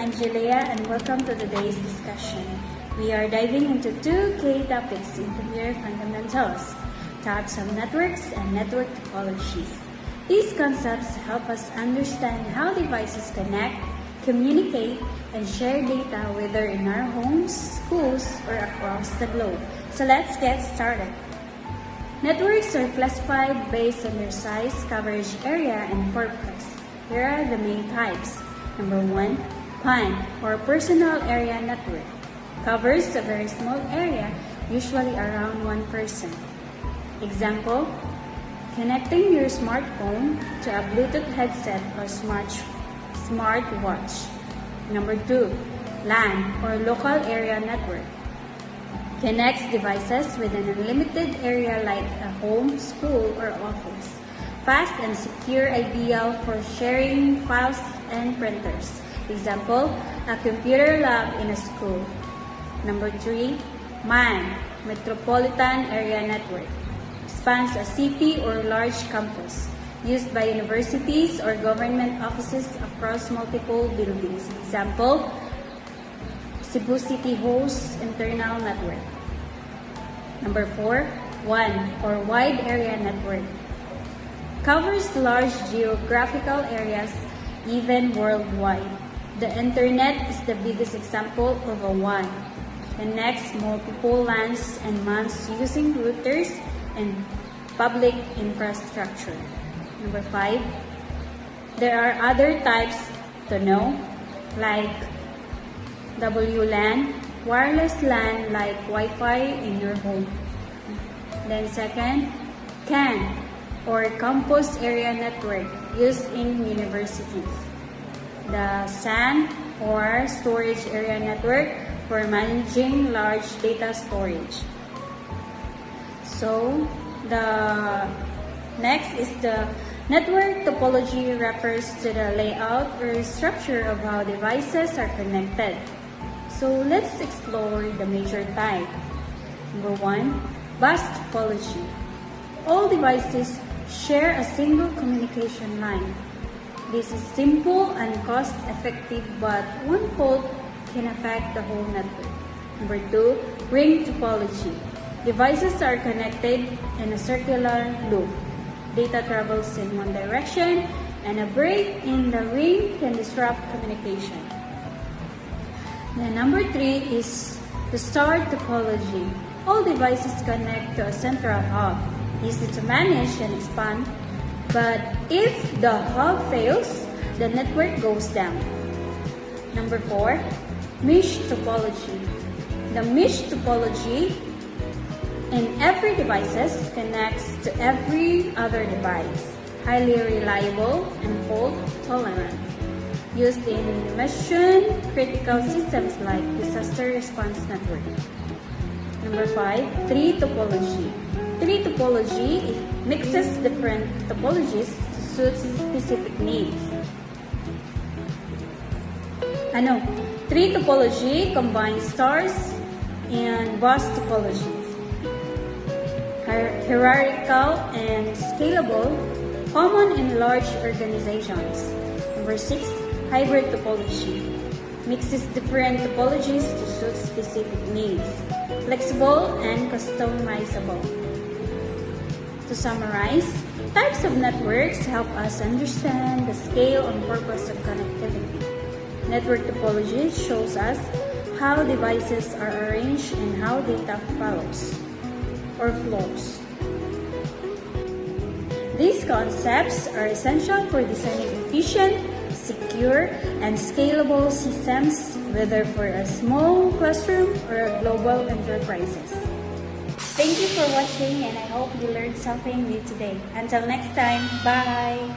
Angelia and welcome to today's discussion. We are diving into two key topics in computer fundamentals, types of networks and network topologies. These concepts help us understand how devices connect, communicate, and share data whether in our homes, schools, or across the globe. So let's get started. Networks are classified based on their size, coverage area, and purpose. Here are the main types. Number 1, PAN or Personal Area Network. Covers a very small area, usually around one person. Example, connecting your smartphone to a Bluetooth headset or smartwatch. Number 2, LAN or Local Area Network. Connects devices within a limited area like a home, school, or office. Fast and secure, ideal for sharing files and printers. Example, a computer lab in a school. Number 3, MAN, Metropolitan Area Network. Spans a city or large campus. Used by universities or government offices across multiple buildings. Example, Cebu City Hall's internal network. Number 4, WAN or Wide Area Network. Covers large geographical areas, even worldwide. The internet is the biggest example of a WAN. Connects multiple LANs and MANs using routers and public infrastructure. Number 5, there are other types to know, like WLAN, wireless LAN like Wi-Fi in your home. Then second, CAN or Campus Area Network used in universities. The SAN or Storage Area Network for managing large data storage. So, the next is the network topology refers to the layout or structure of how devices are connected. So, let's explore the major type. Number 1, bus topology. All devices share a single communication line. This is simple and cost-effective, but one fault can affect the whole network. Number 2, ring topology. Devices are connected in a circular loop. Data travels in one direction, and a break in the ring can disrupt communication. The number 3 is the star topology. All devices connect to a central hub. Easy to manage and expand, but if the hub fails, the network goes down. Number 4, mesh topology. The mesh topology in every device connects to every other device. Highly reliable and fault tolerant. Used in mission critical systems like disaster response network. Number 5, tree topology. Tree topology mixes different topologies to suit specific needs. Tree topology combines stars and bus topologies. Hierarchical and scalable, common in large organizations. Number 6, hybrid topology. Mixes different topologies to suit specific needs. Flexible and customizable. To summarize, types of networks help us understand the scale and purpose of connectivity. Network topology shows us how devices are arranged and how data follows or flows. These concepts are essential for designing efficient, secure, and scalable systems, whether for a small classroom or a global enterprises. Thank you for watching, and I hope you learned something new today. Until next time, bye!